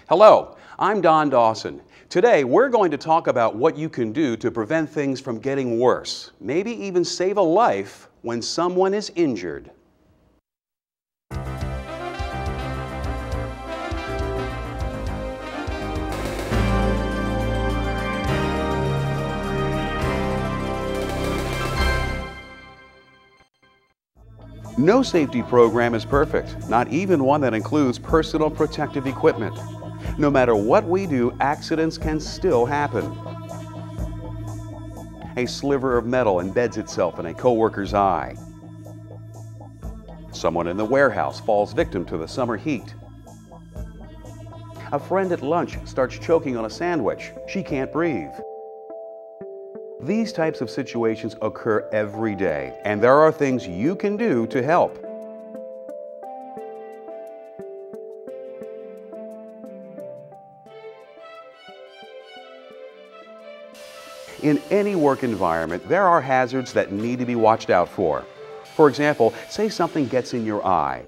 Hello, I'm Don Dawson. Today we're going to talk about what you can do to prevent things from getting worse, maybe even save a life when someone is injured. No safety program is perfect, not even one that includes personal protective equipment. No matter what we do, accidents can still happen. A sliver of metal embeds itself in a coworker's eye. Someone in the warehouse falls victim to the summer heat. A friend at lunch starts choking on a sandwich. She can't breathe. These types of situations occur every day, and there are things you can do to help. In any work environment, there are hazards that need to be watched out for. For example, say something gets in your eye.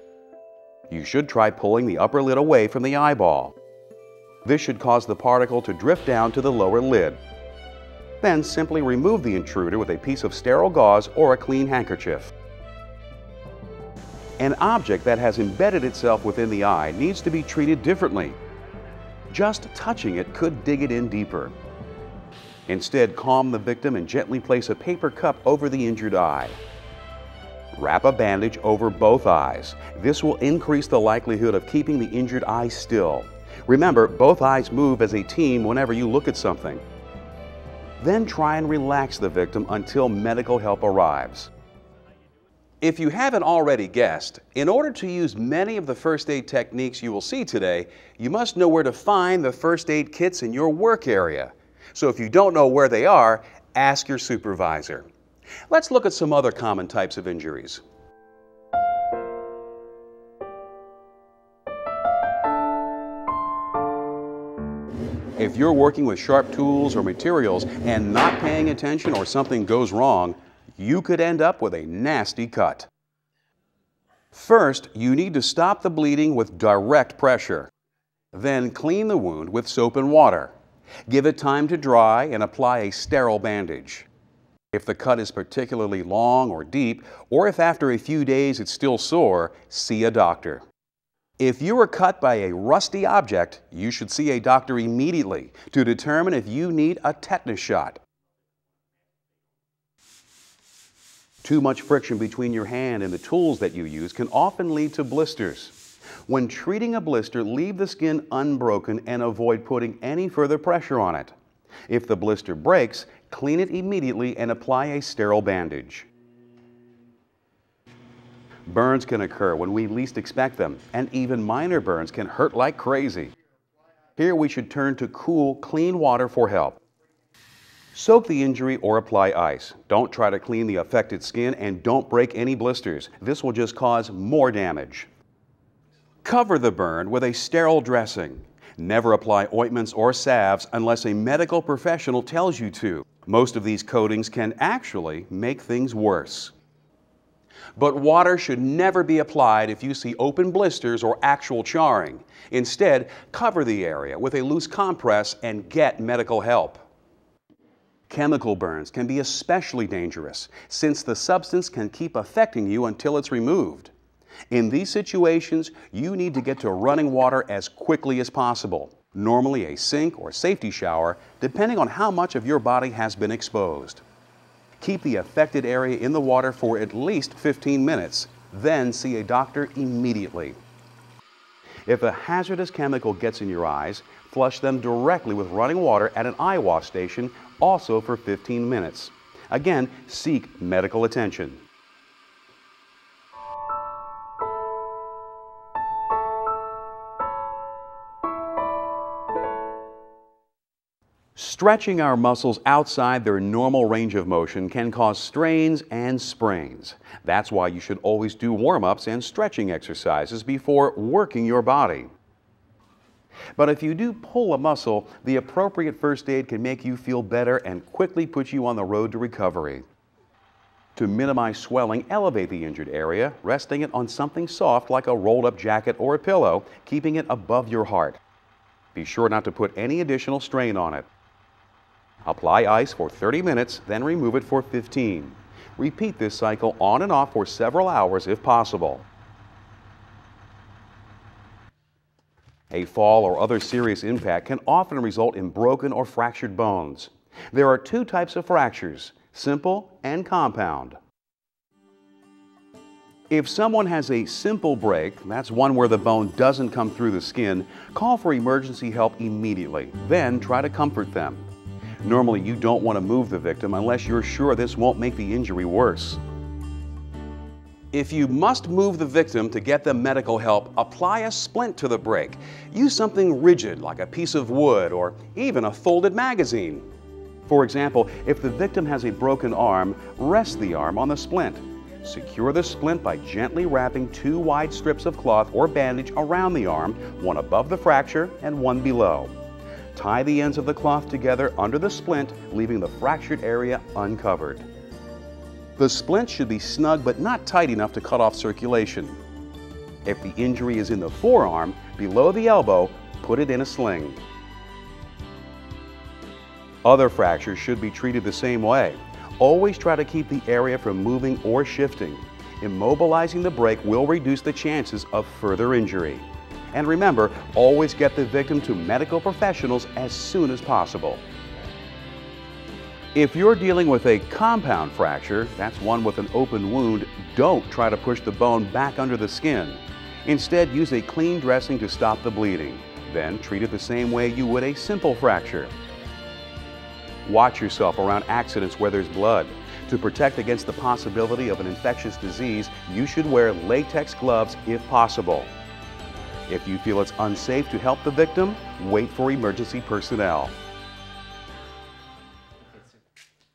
You should try pulling the upper lid away from the eyeball. This should cause the particle to drift down to the lower lid. Then simply remove the intruder with a piece of sterile gauze or a clean handkerchief. An object that has embedded itself within the eye needs to be treated differently. Just touching it could dig it in deeper. Instead, calm the victim and gently place a paper cup over the injured eye. Wrap a bandage over both eyes. This will increase the likelihood of keeping the injured eye still. Remember, both eyes move as a team whenever you look at something. Then try and relax the victim until medical help arrives. If you haven't already guessed, in order to use many of the first aid techniques you will see today, you must know where to find the first aid kits in your work area. So if you don't know where they are, ask your supervisor. Let's look at some other common types of injuries. If you're working with sharp tools or materials and not paying attention or something goes wrong, you could end up with a nasty cut. First, you need to stop the bleeding with direct pressure. Then clean the wound with soap and water. Give it time to dry and apply a sterile bandage. If the cut is particularly long or deep, or if after a few days it's still sore, see a doctor. If you were cut by a rusty object, you should see a doctor immediately to determine if you need a tetanus shot. Too much friction between your hand and the tools that you use can often lead to blisters. When treating a blister, leave the skin unbroken and avoid putting any further pressure on it. If the blister breaks, clean it immediately and apply a sterile bandage. Burns can occur when we least expect them, and even minor burns can hurt like crazy. Here we should turn to cool, clean water for help. Soak the injury or apply ice. Don't try to clean the affected skin and don't break any blisters. This will just cause more damage. Cover the burn with a sterile dressing. Never apply ointments or salves unless a medical professional tells you to. Most of these coatings can actually make things worse. But water should never be applied if you see open blisters or actual charring. Instead, cover the area with a loose compress and get medical help. Chemical burns can be especially dangerous since the substance can keep affecting you until it's removed. In these situations, you need to get to running water as quickly as possible, normally a sink or safety shower, depending on how much of your body has been exposed. Keep the affected area in the water for at least 15 minutes, then see a doctor immediately. If a hazardous chemical gets in your eyes, flush them directly with running water at an eye wash station, also for 15 minutes. Again, seek medical attention. Stretching our muscles outside their normal range of motion can cause strains and sprains. That's why you should always do warm-ups and stretching exercises before working your body. But if you do pull a muscle, the appropriate first aid can make you feel better and quickly put you on the road to recovery. To minimize swelling, elevate the injured area, resting it on something soft like a rolled-up jacket or a pillow, keeping it above your heart. Be sure not to put any additional strain on it. Apply ice for 30 minutes, then remove it for 15. Repeat this cycle on and off for several hours if possible. A fall or other serious impact can often result in broken or fractured bones. There are two types of fractures, simple and compound. If someone has a simple break, that's one where the bone doesn't come through the skin, call for emergency help immediately, then try to comfort them. Normally, you don't want to move the victim unless you're sure this won't make the injury worse. If you must move the victim to get them medical help, apply a splint to the break. Use something rigid like a piece of wood or even a folded magazine. For example, if the victim has a broken arm, rest the arm on the splint. Secure the splint by gently wrapping 2 wide strips of cloth or bandage around the arm, one above the fracture and one below. Tie the ends of the cloth together under the splint, leaving the fractured area uncovered. The splint should be snug but not tight enough to cut off circulation. If the injury is in the forearm, below the elbow, put it in a sling. Other fractures should be treated the same way. Always try to keep the area from moving or shifting. Immobilizing the break will reduce the chances of further injury. And remember, always get the victim to medical professionals as soon as possible. If you're dealing with a compound fracture, that's one with an open wound, don't try to push the bone back under the skin. Instead, use a clean dressing to stop the bleeding. Then treat it the same way you would a simple fracture. Watch yourself around accidents where there's blood. To protect against the possibility of an infectious disease, you should wear latex gloves if possible. If you feel it's unsafe to help the victim, wait for emergency personnel.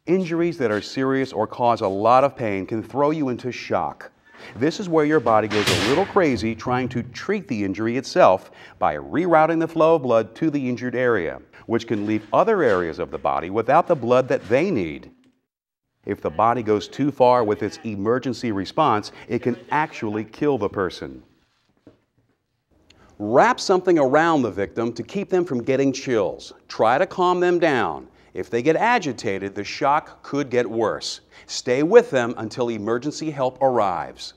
Injuries that are serious or cause a lot of pain can throw you into shock. This is where your body goes a little crazy trying to treat the injury itself by rerouting the flow of blood to the injured area, which can leave other areas of the body without the blood that they need. If the body goes too far with its emergency response, it can actually kill the person. Wrap something around the victim to keep them from getting chills. Try to calm them down. If they get agitated, the shock could get worse. Stay with them until emergency help arrives.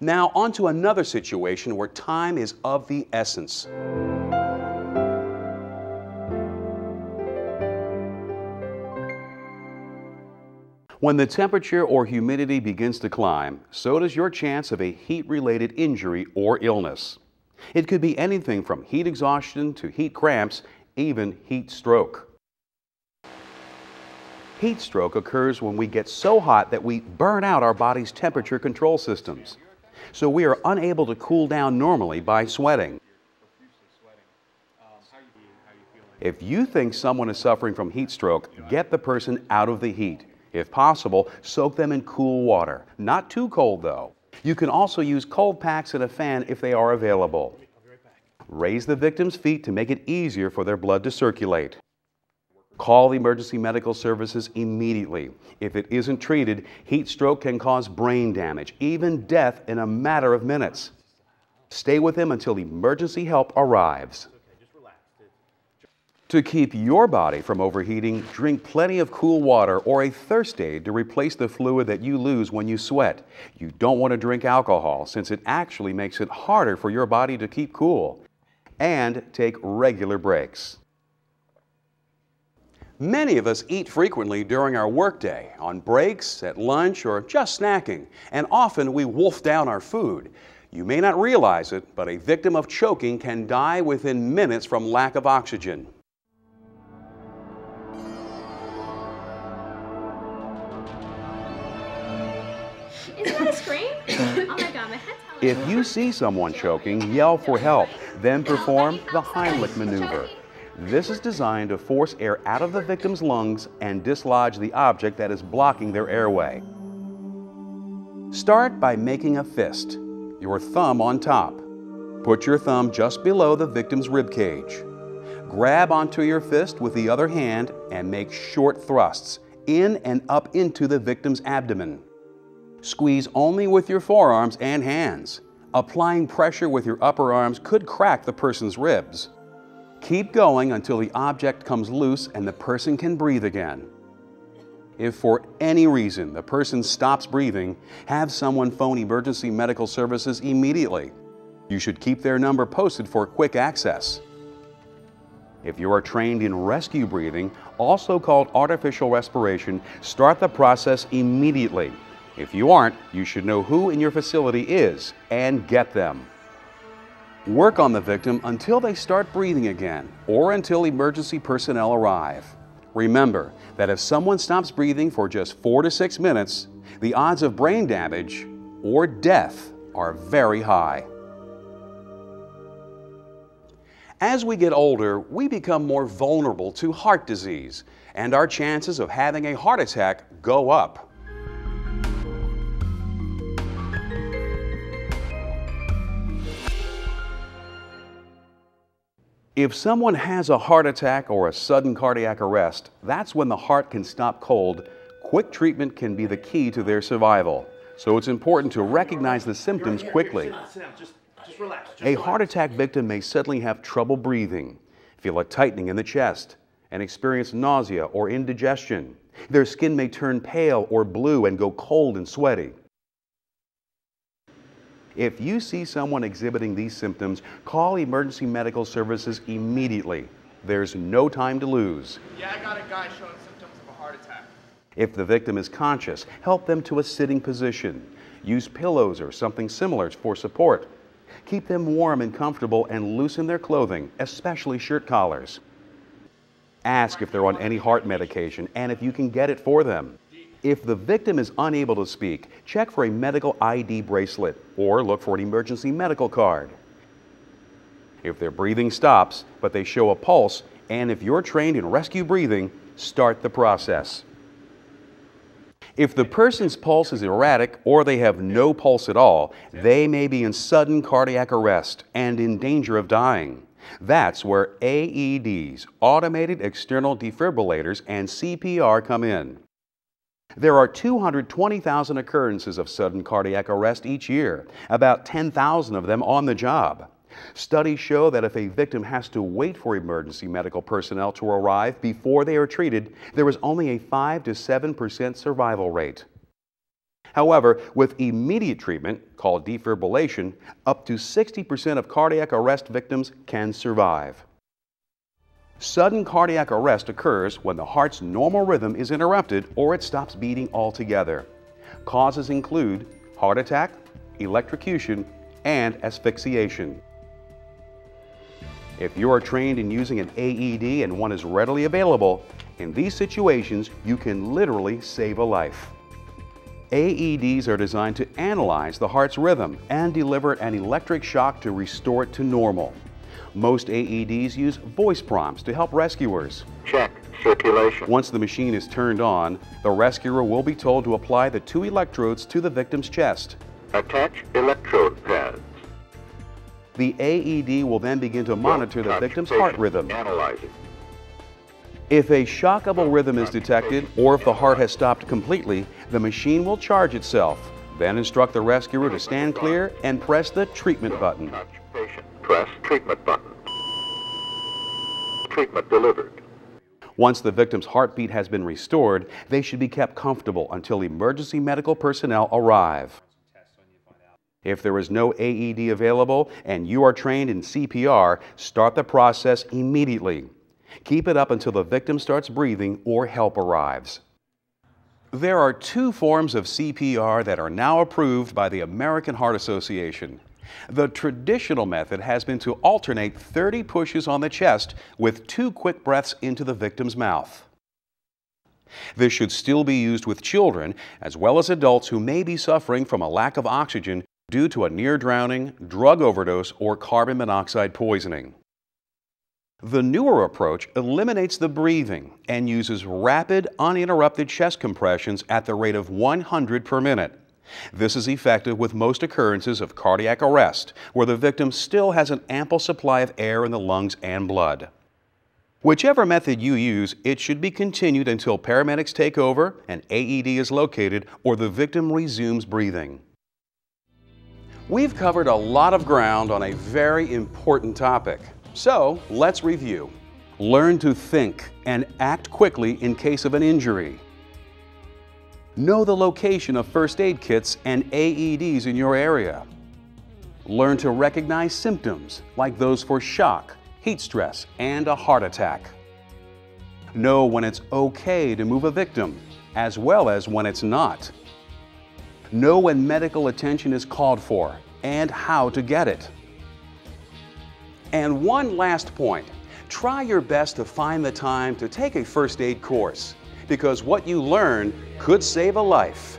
Now, on to another situation where time is of the essence. When the temperature or humidity begins to climb, so does your chance of a heat-related injury or illness. It could be anything from heat exhaustion to heat cramps, even heat stroke. Heat stroke occurs when we get so hot that we burn out our body's temperature control systems. So we are unable to cool down normally by sweating. If you think someone is suffering from heat stroke, get the person out of the heat. If possible, soak them in cool water. Not too cold though. You can also use cold packs and a fan if they are available. Raise the victim's feet to make it easier for their blood to circulate. Call the emergency medical services immediately. If it isn't treated, heat stroke can cause brain damage, even death in a matter of minutes. Stay with them until emergency help arrives. To keep your body from overheating, drink plenty of cool water or a thirst aid to replace the fluid that you lose when you sweat. You don't want to drink alcohol since it actually makes it harder for your body to keep cool. And take regular breaks. Many of us eat frequently during our workday, on breaks, at lunch, or just snacking, and often we wolf down our food. You may not realize it, but a victim of choking can die within minutes from lack of oxygen. Is that a scream? Oh my God, my head's hella. If you see someone choking, yell for help, then perform the Heimlich maneuver. This is designed to force air out of the victim's lungs and dislodge the object that is blocking their airway. Start by making a fist, your thumb on top. Put your thumb just below the victim's rib cage. Grab onto your fist with the other hand and make short thrusts in and up into the victim's abdomen. Squeeze only with your forearms and hands. Applying pressure with your upper arms could crack the person's ribs. Keep going until the object comes loose and the person can breathe again. If for any reason the person stops breathing, have someone phone emergency medical services immediately. You should keep their number posted for quick access. If you are trained in rescue breathing, also called artificial respiration, start the process immediately. If you aren't, you should know who in your facility is and get them. Work on the victim until they start breathing again or until emergency personnel arrive. Remember that if someone stops breathing for just 4 to 6 minutes, the odds of brain damage or death are very high. As we get older, we become more vulnerable to heart disease, and our chances of having a heart attack go up. If someone has a heart attack or a sudden cardiac arrest, that's when the heart can stop cold. Quick treatment can be the key to their survival. So it's important to recognize the symptoms quickly. Just relax. A heart attack victim may suddenly have trouble breathing, feel a tightening in the chest, and experience nausea or indigestion. Their skin may turn pale or blue and go cold and sweaty. If you see someone exhibiting these symptoms, call emergency medical services immediately. There's no time to lose. Yeah, I got a guy showing symptoms of a heart attack. If the victim is conscious, help them to a sitting position. Use pillows or something similar for support. Keep them warm and comfortable and loosen their clothing, especially shirt collars. Ask if they're on any heart medication and if you can get it for them. If the victim is unable to speak, check for a medical ID bracelet or look for an emergency medical card. If their breathing stops, but they show a pulse, and if you're trained in rescue breathing, start the process. If the person's pulse is erratic or they have no pulse at all, they may be in sudden cardiac arrest and in danger of dying. That's where AEDs, automated external defibrillators, and CPR come in. There are 220,000 occurrences of sudden cardiac arrest each year, about 10,000 of them on the job. Studies show that if a victim has to wait for emergency medical personnel to arrive before they are treated, there is only a 5 to 7% survival rate. However, with immediate treatment, called defibrillation, up to 60% of cardiac arrest victims can survive. Sudden cardiac arrest occurs when the heart's normal rhythm is interrupted or it stops beating altogether. Causes include heart attack, electrocution, and asphyxiation. If you are trained in using an AED and one is readily available, in these situations you can literally save a life. AEDs are designed to analyze the heart's rhythm and deliver an electric shock to restore it to normal. Most AEDs use voice prompts to help rescuers. Check circulation. Once the machine is turned on, the rescuer will be told to apply the 2 electrodes to the victim's chest. Attach electrode pads. The AED will then begin to monitor the victim's heart rhythm. Analyzing. If a shockable rhythm is detected or if the heart has stopped completely, the machine will charge itself. Then instruct the rescuer to stand clear and press the treatment button. Touch patient. Press treatment button. Treatment delivered. Once the victim's heartbeat has been restored, they should be kept comfortable until emergency medical personnel arrive. If there is no AED available and you are trained in CPR, start the process immediately. Keep it up until the victim starts breathing or help arrives. There are 2 forms of CPR that are now approved by the American Heart Association. The traditional method has been to alternate 30 pushes on the chest with 2 quick breaths into the victim's mouth. This should still be used with children as well as adults who may be suffering from a lack of oxygen due to a near drowning, drug overdose, or carbon monoxide poisoning. The newer approach eliminates the breathing and uses rapid, uninterrupted chest compressions at the rate of 100 per minute. This is effective with most occurrences of cardiac arrest, where the victim still has an ample supply of air in the lungs and blood. Whichever method you use, it should be continued until paramedics take over, an AED is located, or the victim resumes breathing. We've covered a lot of ground on a very important topic. So let's review. Learn to think and act quickly in case of an injury. Know the location of first aid kits and AEDs in your area. Learn to recognize symptoms like those for shock, heat stress, and a heart attack. Know when it's okay to move a victim, as well as when it's not. Know when medical attention is called for and how to get it. And one last point, try your best to find the time to take a first aid course, because what you learn could save a life.